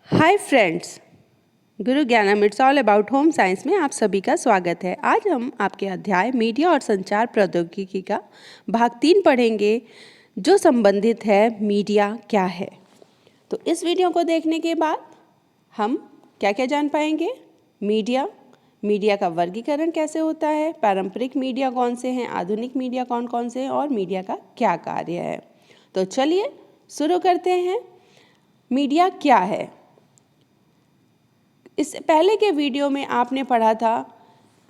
Hi friends, गुरु ज्ञानम it's all about home science में आप सभी का स्वागत है। आज हम आपके अध्याय मीडिया और संचार प्रौद्योगिकी का भाग 3 पढ़ेंगे, जो संबंधित है मीडिया क्या है। तो इस वीडियो को देखने के बाद हम क्या क्या जान पाएंगे। मीडिया का वर्गीकरण कैसे होता है, पारंपरिक मीडिया कौन से हैं, आधुनिक मीडिया कौन कौन से हैं और मीडिया का क्या कार्य है। तो चलिए शुरू करते हैं। मीडिया क्या है। इससे पहले के वीडियो में आपने पढ़ा था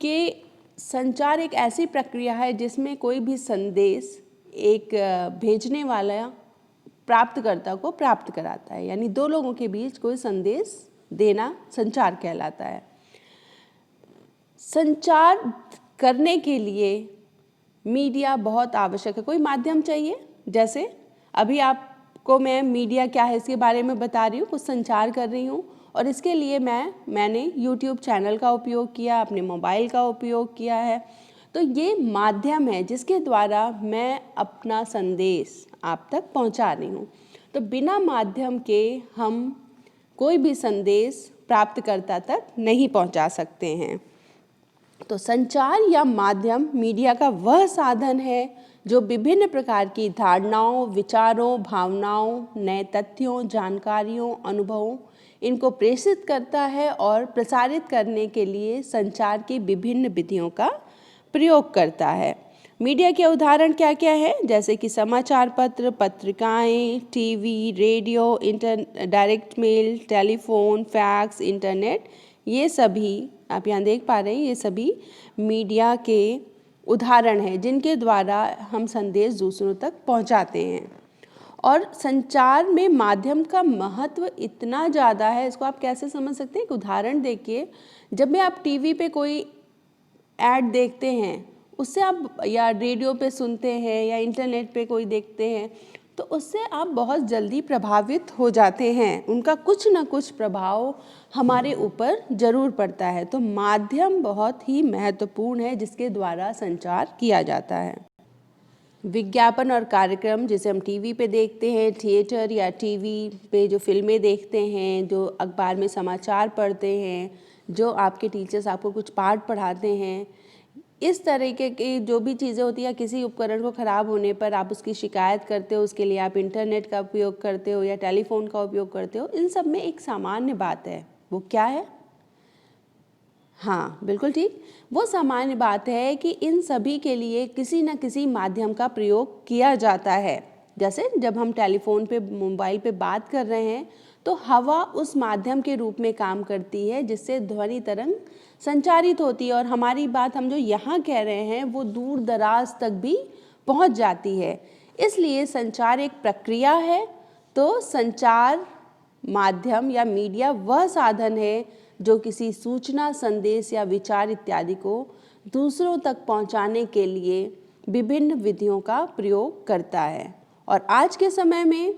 कि संचार एक ऐसी प्रक्रिया है जिसमें कोई भी संदेश एक भेजने वाला प्राप्तकर्ता को प्राप्त कराता है, यानी दो लोगों के बीच कोई संदेश देना संचार कहलाता है। संचार करने के लिए मीडिया बहुत आवश्यक है, कोई माध्यम चाहिए। जैसे अभी आपको मैं मीडिया क्या है इसके बारे में बता रही हूँ, कुछ संचार कर रही हूँ और इसके लिए मैंने YouTube चैनल का उपयोग किया, अपने मोबाइल का उपयोग किया है। तो ये माध्यम है जिसके द्वारा मैं अपना संदेश आप तक पहुंचा रही हूँ। तो बिना माध्यम के हम कोई भी संदेश प्राप्तकर्ता तक नहीं पहुंचा सकते हैं। तो संचार या माध्यम मीडिया का वह साधन है जो विभिन्न प्रकार की धारणाओं, विचारों, भावनाओं, नए तथ्यों, जानकारियों, अनुभवों इनको प्रेषित करता है और प्रसारित करने के लिए संचार की विभिन्न विधियों का प्रयोग करता है। मीडिया के उदाहरण क्या क्या है, जैसे कि समाचार पत्र, पत्रिकाएं, TV, radio, direct mail, telephone, fax, internet, ये सभी आप यहाँ देख पा रहे हैं, ये सभी मीडिया के उदाहरण हैं जिनके द्वारा हम संदेश दूसरों तक पहुँचाते हैं। और संचार में माध्यम का महत्व इतना ज़्यादा है, इसको आप कैसे समझ सकते हैं। एक उदाहरण देखिए, जब भी आप टीवी पे कोई ऐड देखते हैं, उससे आप या रेडियो पे सुनते हैं या इंटरनेट पे कोई देखते हैं, तो उससे आप बहुत जल्दी प्रभावित हो जाते हैं। उनका कुछ ना कुछ प्रभाव हमारे ऊपर ज़रूर पड़ता है। तो माध्यम बहुत ही महत्वपूर्ण है जिसके द्वारा संचार किया जाता है। विज्ञापन और कार्यक्रम जिसे हम टीवी पे देखते हैं, थिएटर या टीवी पे जो फिल्में देखते हैं, जो अखबार में समाचार पढ़ते हैं, जो आपके टीचर्स आपको कुछ पाठ पढ़ाते हैं, इस तरीके की जो भी चीज़ें होती हैं, किसी उपकरण को ख़राब होने पर आप उसकी शिकायत करते हो, उसके लिए आप इंटरनेट का उपयोग करते हो या टेलीफोन का उपयोग करते हो, इन सब में एक सामान्य बात है। वो क्या है? हाँ, बिल्कुल ठीक। वो सामान्य बात है कि इन सभी के लिए किसी न किसी माध्यम का प्रयोग किया जाता है। जैसे जब हम टेलीफोन पे, मोबाइल पे बात कर रहे हैं तो हवा उस माध्यम के रूप में काम करती है जिससे ध्वनि तरंग संचारित होती है और हमारी बात हम जो यहाँ कह रहे हैं वो दूर दराज तक भी पहुँच जाती है। इसलिए संचार एक प्रक्रिया है। तो संचार माध्यम या मीडिया वह साधन है जो किसी सूचना, संदेश या विचार इत्यादि को दूसरों तक पहुंचाने के लिए विभिन्न विधियों का प्रयोग करता है। और आज के समय में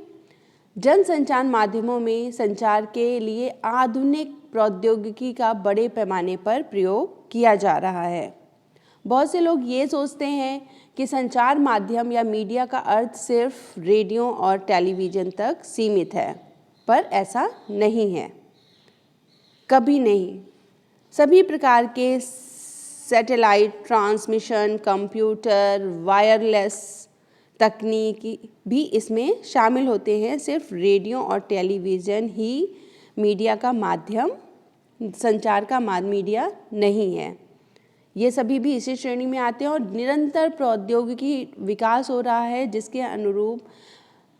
जनसंचार माध्यमों में संचार के लिए आधुनिक प्रौद्योगिकी का बड़े पैमाने पर प्रयोग किया जा रहा है। बहुत से लोग ये सोचते हैं कि संचार माध्यम या मीडिया का अर्थ सिर्फ रेडियो और टेलीविज़न तक सीमित है, पर ऐसा नहीं है, कभी नहीं। सभी प्रकार के सैटेलाइट ट्रांसमिशन, कंप्यूटर, वायरलेस तकनीकी भी इसमें शामिल होते हैं। सिर्फ रेडियो और टेलीविज़न ही मीडिया का माध्यम, संचार का मीडिया नहीं है। ये सभी भी इसी श्रेणी में आते हैं और निरंतर प्रौद्योगिकी विकास हो रहा है जिसके अनुरूप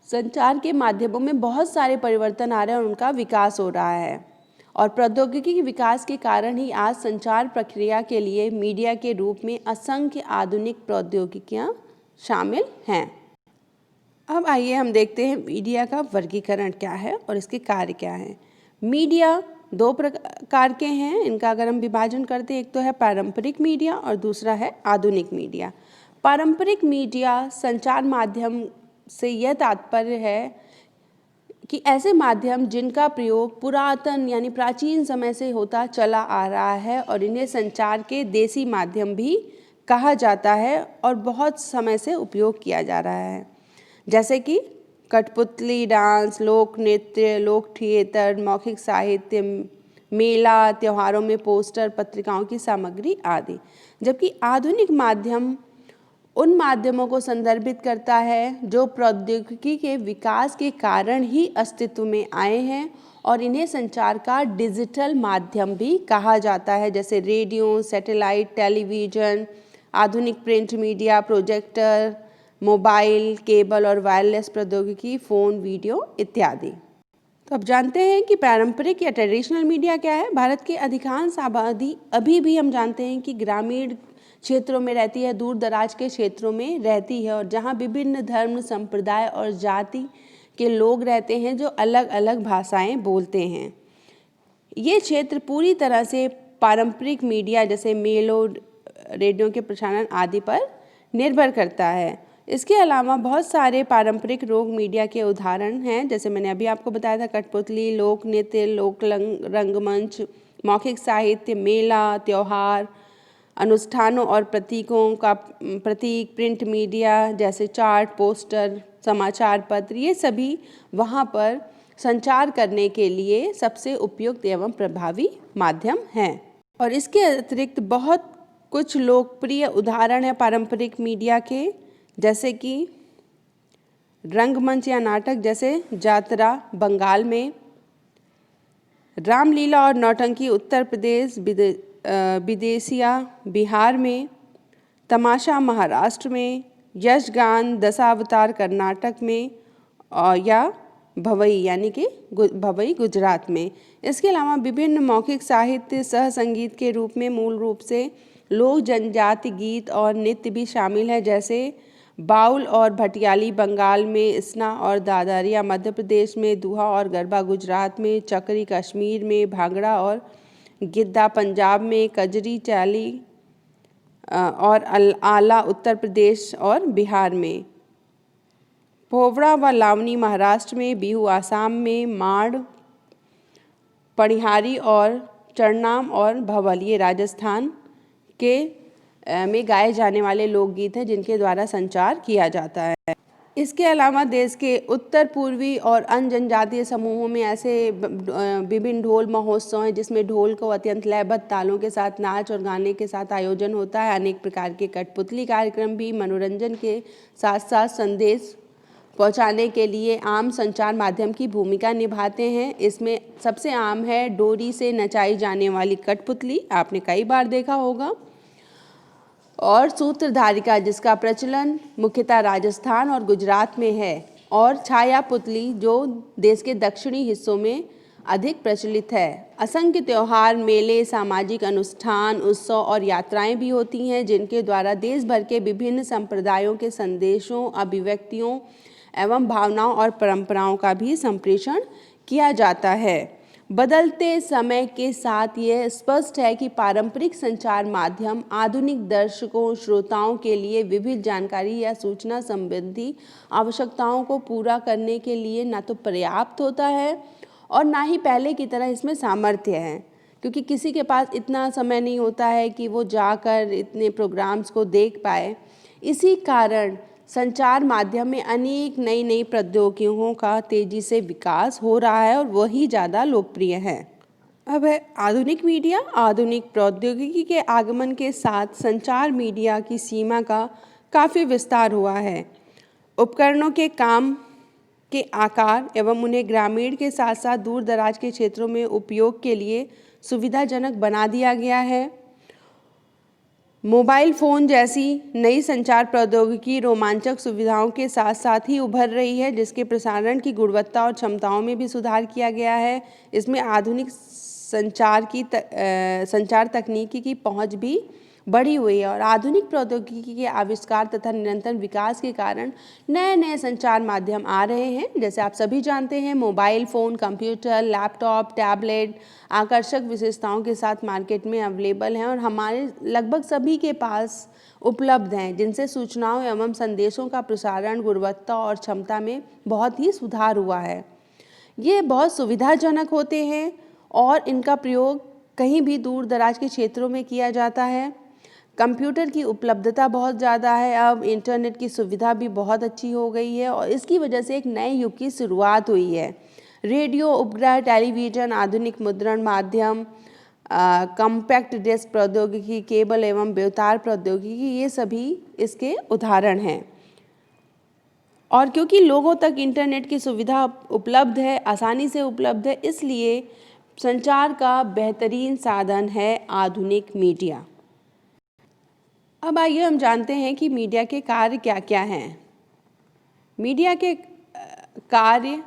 संचार के माध्यमों में बहुत सारे परिवर्तन आ रहे हैं और उनका विकास हो रहा है। और प्रौद्योगिकी के विकास के कारण ही आज संचार प्रक्रिया के लिए मीडिया के रूप में असंख्य आधुनिक प्रौद्योगिकियां शामिल हैं। अब आइए हम देखते हैं मीडिया का वर्गीकरण क्या है और इसके कार्य क्या हैं। मीडिया दो प्रकार के हैं, इनका अगर हम विभाजन करते हैं, एक तो है पारंपरिक मीडिया और दूसरा है आधुनिक मीडिया। पारंपरिक मीडिया संचार माध्यम से यह तात्पर्य है कि ऐसे माध्यम जिनका प्रयोग पुरातन यानी प्राचीन समय से होता चला आ रहा है और इन्हें संचार के देसी माध्यम भी कहा जाता है और बहुत समय से उपयोग किया जा रहा है। जैसे कि कठपुतली डांस, लोक नृत्य, लोक थिएटर, मौखिक साहित्य, मेला, त्योहारों में पोस्टर, पत्रिकाओं की सामग्री आदि। जबकि आधुनिक माध्यम उन माध्यमों को संदर्भित करता है जो प्रौद्योगिकी के विकास के कारण ही अस्तित्व में आए हैं और इन्हें संचार का डिजिटल माध्यम भी कहा जाता है, जैसे रेडियो, सैटेलाइट, टेलीविज़न, आधुनिक print media, projector, mobile, cable और वायरलेस प्रौद्योगिकी, फ़ोन, वीडियो इत्यादि। तो अब जानते हैं कि पारंपरिक या ट्रेडिशनल मीडिया क्या है। भारत की अधिकांश आबादी अभी भी हम जानते हैं कि ग्रामीण क्षेत्रों में रहती है, दूर दराज के क्षेत्रों में रहती है, और जहाँ विभिन्न धर्म, संप्रदाय और जाति के लोग रहते हैं जो अलग अलग भाषाएं बोलते हैं। ये क्षेत्र पूरी तरह से पारंपरिक मीडिया जैसे मेलों, रेडियो के प्रसारण आदि पर निर्भर करता है। इसके अलावा बहुत सारे पारंपरिक लोक मीडिया के उदाहरण हैं, जैसे मैंने अभी आपको बताया था, कठपुतली, लोक नृत्य, लोक रंगमंच, मौखिक साहित्य, मेला, त्योहार, अनुष्ठानों और प्रतीकों का प्रतीक, प्रिंट मीडिया जैसे चार्ट, पोस्टर, समाचार पत्र, ये सभी वहाँ पर संचार करने के लिए सबसे उपयुक्त एवं प्रभावी माध्यम हैं। और इसके अतिरिक्त बहुत कुछ लोकप्रिय उदाहरण है पारंपरिक मीडिया के, जैसे कि रंगमंच या नाटक जैसे जातरा बंगाल में, रामलीला और नौटंकी उत्तर प्रदेश, विदेशिया बिहार में, तमाशा महाराष्ट्र में, यशगान दशावतार कर्नाटक में, और या भवई यानी कि भवई गुजरात में। इसके अलावा विभिन्न मौखिक साहित्य सह संगीत के रूप में मूल रूप से लोक जनजाति गीत और नृत्य भी शामिल है, जैसे बाउल और भटियाली बंगाल में, इसना और दादरिया मध्य प्रदेश में, दुहा और गरबा गुजरात में, चकरी कश्मीर में, भांगड़ा और गिद्दा पंजाब में, कजरी चाली और आला उत्तर प्रदेश और बिहार में, पोवड़ा व लावनी महाराष्ट्र में, बिहू आसाम में, माड़, पणिहारी और चरनाम और भवल ये राजस्थान के में गाए जाने वाले लोकगीत हैं जिनके द्वारा संचार किया जाता है। इसके अलावा देश के उत्तर पूर्वी और अन्य जनजातीय समूहों में ऐसे विभिन्न ढोल महोत्सव हैं जिसमें ढोल को अत्यंत लयबद्ध तालों के साथ नाच और गाने के साथ आयोजन होता है। अनेक प्रकार के कठपुतली कार्यक्रम भी मनोरंजन के साथ साथ संदेश पहुंचाने के लिए आम संचार माध्यम की भूमिका निभाते हैं। इसमें सबसे आम है डोरी से नचाई जाने वाली कठपुतली, आपने कई बार देखा होगा, और सूत्रधारिका जिसका प्रचलन मुख्यतः राजस्थान और गुजरात में है, और छाया पुतली जो देश के दक्षिणी हिस्सों में अधिक प्रचलित है। असंख्य त्योहार, मेले, सामाजिक अनुष्ठान, उत्सव और यात्राएं भी होती हैं जिनके द्वारा देश भर के विभिन्न संप्रदायों के संदेशों, अभिव्यक्तियों एवं भावनाओं और परंपराओं का भी संप्रेषण किया जाता है। बदलते समय के साथ यह स्पष्ट है कि पारंपरिक संचार माध्यम आधुनिक दर्शकों, श्रोताओं के लिए विविध जानकारी या सूचना संबंधी आवश्यकताओं को पूरा करने के लिए न तो पर्याप्त होता है और ना ही पहले की तरह इसमें सामर्थ्य है, क्योंकि किसी के पास इतना समय नहीं होता है कि वो जाकर इतने प्रोग्राम्स को देख पाए। इसी कारण संचार माध्यम में अनेक नई नई प्रौद्योगिकियों का तेजी से विकास हो रहा है और वही ज़्यादा लोकप्रिय है। अब है आधुनिक मीडिया। आधुनिक प्रौद्योगिकी के आगमन के साथ संचार मीडिया की सीमा का काफ़ी विस्तार हुआ है। उपकरणों के काम के आकार एवं उन्हें ग्रामीण के साथ साथ दूर दराज के क्षेत्रों में उपयोग के लिए सुविधाजनक बना दिया गया है। मोबाइल फ़ोन जैसी नई संचार प्रौद्योगिकी रोमांचक सुविधाओं के साथ साथ ही उभर रही है, जिसके प्रसारण की गुणवत्ता और क्षमताओं में भी सुधार किया गया है। इसमें आधुनिक संचार तकनीकी की पहुंच भी बढ़ी हुई है और आधुनिक प्रौद्योगिकी के आविष्कार तथा निरंतर विकास के कारण नए नए संचार माध्यम आ रहे हैं। जैसे आप सभी जानते हैं, mobile phone, computer, laptop, tablet आकर्षक विशेषताओं के साथ मार्केट में अवेलेबल हैं और हमारे लगभग सभी के पास उपलब्ध हैं, जिनसे सूचनाओं एवं संदेशों का प्रसारण, गुणवत्ता और क्षमता में बहुत ही सुधार हुआ है। ये बहुत सुविधाजनक होते हैं और इनका प्रयोग कहीं भी दूर दराज के क्षेत्रों में किया जाता है। कंप्यूटर की उपलब्धता बहुत ज़्यादा है, अब इंटरनेट की सुविधा भी बहुत अच्छी हो गई है और इसकी वजह से एक नए युग की शुरुआत हुई है। रेडियो, उपग्रह, टेलीविज़न, आधुनिक मुद्रण माध्यम, कॉम्पैक्ट डिस्क प्रौद्योगिकी, केबल एवं बेतार प्रौद्योगिकी, ये सभी इसके उदाहरण हैं। और क्योंकि लोगों तक इंटरनेट की सुविधा उपलब्ध है, आसानी से उपलब्ध है, इसलिए संचार का बेहतरीन साधन है आधुनिक मीडिया। अब आइए हम जानते हैं कि मीडिया के कार्य क्या क्या हैं। मीडिया के कार्य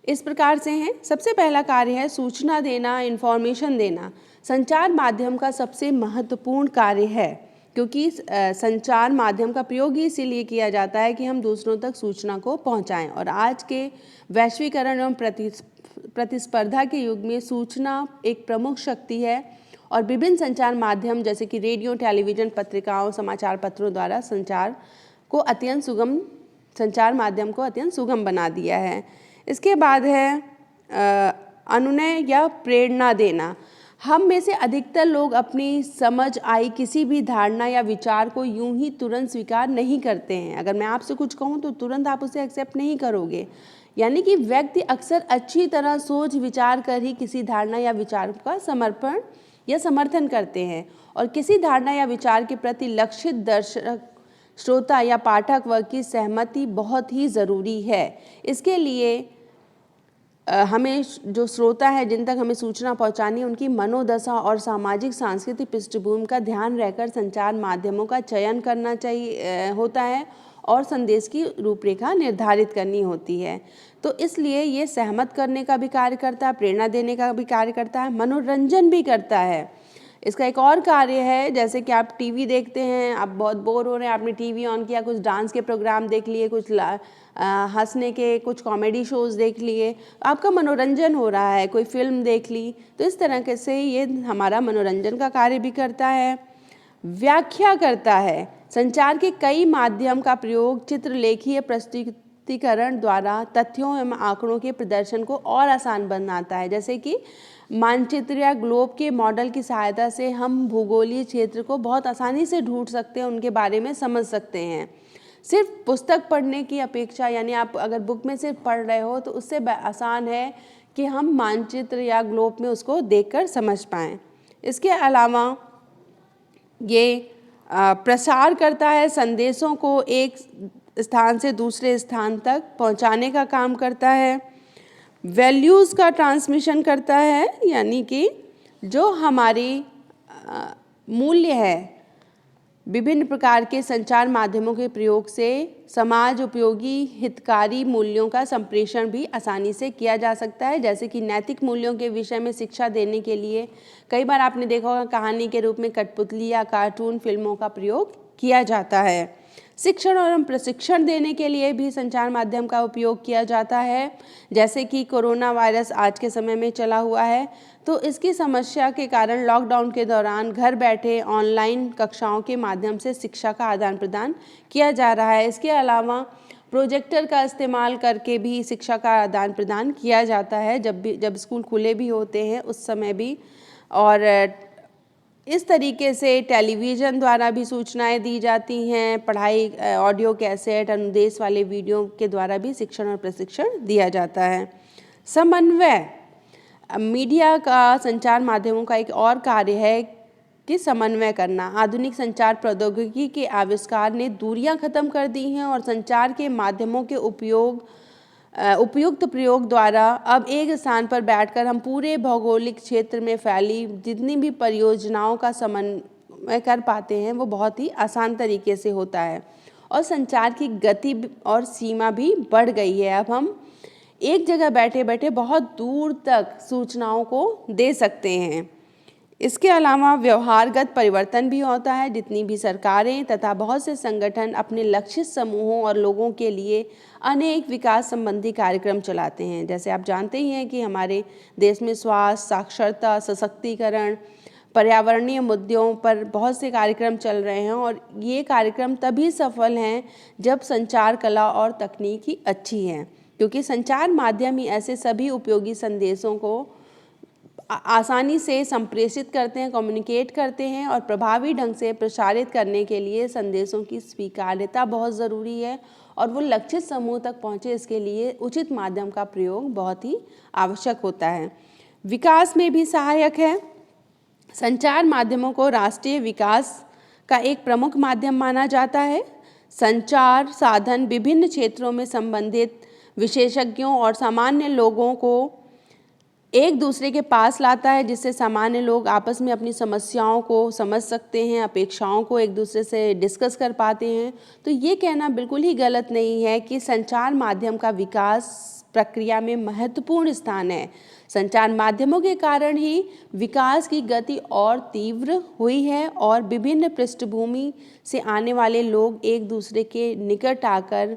इस प्रकार से हैं। सबसे पहला कार्य है सूचना देना, इन्फॉर्मेशन देना। संचार माध्यम का सबसे महत्वपूर्ण कार्य है, क्योंकि संचार माध्यम का प्रयोग ही इसीलिए किया जाता है कि हम दूसरों तक सूचना को पहुंचाएं। और आज के वैश्वीकरण एवं प्रतिस्पर्धा के युग में सूचना एक प्रमुख शक्ति है और विभिन्न संचार माध्यम जैसे कि रेडियो, टेलीविज़न, पत्रिकाओं, समाचार पत्रों द्वारा संचार माध्यम को अत्यंत सुगम बना दिया है। इसके बाद है अनुनय या प्रेरणा देना। हम में से अधिकतर लोग अपनी समझ आई किसी भी धारणा या विचार को यूं ही तुरंत स्वीकार नहीं करते हैं। अगर मैं आपसे कुछ कहूं तो तुरंत आप उसे एक्सेप्ट नहीं करोगे। यानी कि व्यक्ति अक्सर अच्छी तरह सोच विचार कर ही किसी धारणा या विचार का समर्पण या समर्थन करते हैं और किसी धारणा या विचार के प्रति लक्षित दर्शक, श्रोता या पाठक वर्ग की सहमति बहुत ही ज़रूरी है। इसके लिए हमें जो श्रोता है, जिन तक हमें सूचना पहुंचानी है, उनकी मनोदशा और सामाजिक सांस्कृतिक पृष्ठभूमि का ध्यान रहकर संचार माध्यमों का चयन करना चाहिए होता है और संदेश की रूपरेखा निर्धारित करनी होती है। तो इसलिए ये सहमत करने का भी कार्य करता है, प्रेरणा देने का भी कार्य करता है, मनोरंजन भी करता है। इसका एक और कार्य है, जैसे कि आप टीवी देखते हैं, आप बहुत बोर हो रहे हैं, आपने टीवी ऑन किया, कुछ डांस के प्रोग्राम देख लिए, कुछ हंसने के कुछ कॉमेडी शोज़ देख लिए, आपका मनोरंजन हो रहा है, कोई फिल्म देख ली, तो इस तरह से ये हमारा मनोरंजन का कार्य भी करता है। व्याख्या करता है। संचार के कई माध्यम का प्रयोग चित्रलेखीय प्रस्तुतिकरण द्वारा तथ्यों एवं आंकड़ों के प्रदर्शन को और आसान बनाता है। जैसे कि मानचित्र या ग्लोब के मॉडल की सहायता से हम भूगोलीय क्षेत्र को बहुत आसानी से ढूंढ सकते हैं, उनके बारे में समझ सकते हैं। सिर्फ पुस्तक पढ़ने की अपेक्षा, यानी आप अगर बुक में सिर्फ पढ़ रहे हो तो उससे आसान है कि हम मानचित्र या ग्लोब में उसको देखकर समझ पाएँ। इसके अलावा ये प्रसार करता है, संदेशों को एक स्थान से दूसरे स्थान तक पहुंचाने का काम करता है। वैल्यूज़ का ट्रांसमिशन करता है, यानी कि जो हमारी मूल्य है, विभिन्न प्रकार के संचार माध्यमों के प्रयोग से समाज उपयोगी हितकारी मूल्यों का संप्रेषण भी आसानी से किया जा सकता है। जैसे कि नैतिक मूल्यों के विषय में शिक्षा देने के लिए कई बार आपने देखा होगा कहानी के रूप में कठपुतली या कार्टून फिल्मों का प्रयोग किया जाता है। शिक्षण और प्रशिक्षण देने के लिए भी संचार माध्यम का उपयोग किया जाता है। जैसे कि कोरोना वायरस आज के समय में चला हुआ है, तो इसकी समस्या के कारण लॉकडाउन के दौरान घर बैठे ऑनलाइन कक्षाओं के माध्यम से शिक्षा का आदान प्रदान किया जा रहा है। इसके अलावा प्रोजेक्टर का इस्तेमाल करके भी शिक्षा का आदान प्रदान किया जाता है, जब स्कूल खुले भी होते हैं उस समय भी। और इस तरीके से टेलीविज़न द्वारा भी सूचनाएं दी जाती हैं। पढ़ाई, ऑडियो कैसेट, अनुदेश वाले वीडियो के द्वारा भी शिक्षण और प्रशिक्षण दिया जाता है। समन्वय मीडिया का संचार माध्यमों का एक और कार्य है कि समन्वय करना। आधुनिक संचार प्रौद्योगिकी के आविष्कार ने दूरियां खत्म कर दी हैं और संचार के माध्यमों के उपयुक्त प्रयोग द्वारा अब एक स्थान पर बैठकर हम पूरे भौगोलिक क्षेत्र में फैली जितनी भी परियोजनाओं का समन्वय कर पाते हैं, वो बहुत ही आसान तरीके से होता है। और संचार की गति और सीमा भी बढ़ गई है। अब हम एक जगह बैठे बैठे बहुत दूर तक सूचनाओं को दे सकते हैं। इसके अलावा व्यवहारगत परिवर्तन भी होता है। जितनी भी सरकारें तथा बहुत से संगठन अपने लक्षित समूहों और लोगों के लिए अनेक विकास संबंधी कार्यक्रम चलाते हैं। जैसे आप जानते ही हैं कि हमारे देश में स्वास्थ्य, साक्षरता, सशक्तिकरण, पर्यावरणीय मुद्दों पर बहुत से कार्यक्रम चल रहे हैं और ये कार्यक्रम तभी सफल हैं जब संचार कला और तकनीक ही अच्छी है, क्योंकि संचार माध्यम ही ऐसे सभी उपयोगी संदेशों को आसानी से संप्रेषित करते हैं, कम्युनिकेट करते हैं और प्रभावी ढंग से प्रसारित करने के लिए संदेशों की स्वीकार्यता बहुत ज़रूरी है और वो लक्षित समूह तक पहुँचे, इसके लिए उचित माध्यम का प्रयोग बहुत ही आवश्यक होता है। विकास में भी सहायक है। संचार माध्यमों को राष्ट्रीय विकास का एक प्रमुख माध्यम माना जाता है। संचार साधन विभिन्न क्षेत्रों में संबंधित विशेषज्ञों और सामान्य लोगों को एक दूसरे के पास लाता है, जिससे सामान्य लोग आपस में अपनी समस्याओं को समझ सकते हैं, अपेक्षाओं को एक दूसरे से डिस्कस कर पाते हैं। तो ये कहना बिल्कुल ही गलत नहीं है कि संचार माध्यम का विकास प्रक्रिया में महत्वपूर्ण स्थान है। संचार माध्यमों के कारण ही विकास की गति और तीव्र हुई है और विभिन्न पृष्ठभूमि से आने वाले लोग एक दूसरे के निकट आकर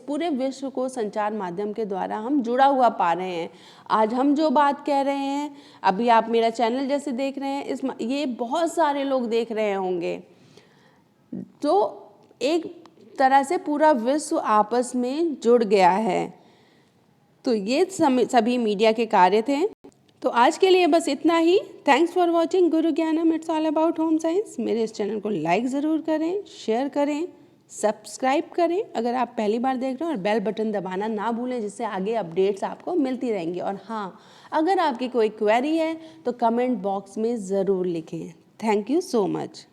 पूरे विश्व को संचार माध्यम के द्वारा हम जुड़ा हुआ पा रहे हैं। आज हम जो बात कह रहे हैं, अभी आप मेरा चैनल जैसे देख रहे हैं, ये बहुत सारे लोग देख रहे होंगे। तो एक तरह से पूरा विश्व आपस में जुड़ गया है। तो ये सभी मीडिया के कार्य थे। तो आज के लिए बस इतना ही। थैंक्स फॉर वॉचिंग गुरु ज्ञानम, it's all about home science. मेरे इस चैनल को लाइक ज़रूर करें, शेयर करें, सब्सक्राइब करें अगर आप पहली बार देख रहे हैं, और बेल बटन दबाना ना भूलें, जिससे आगे अपडेट्स आपको मिलती रहेंगी। और हाँ, अगर आपकी कोई क्वेरी है तो कमेंट बॉक्स में ज़रूर लिखें। Thank you so much.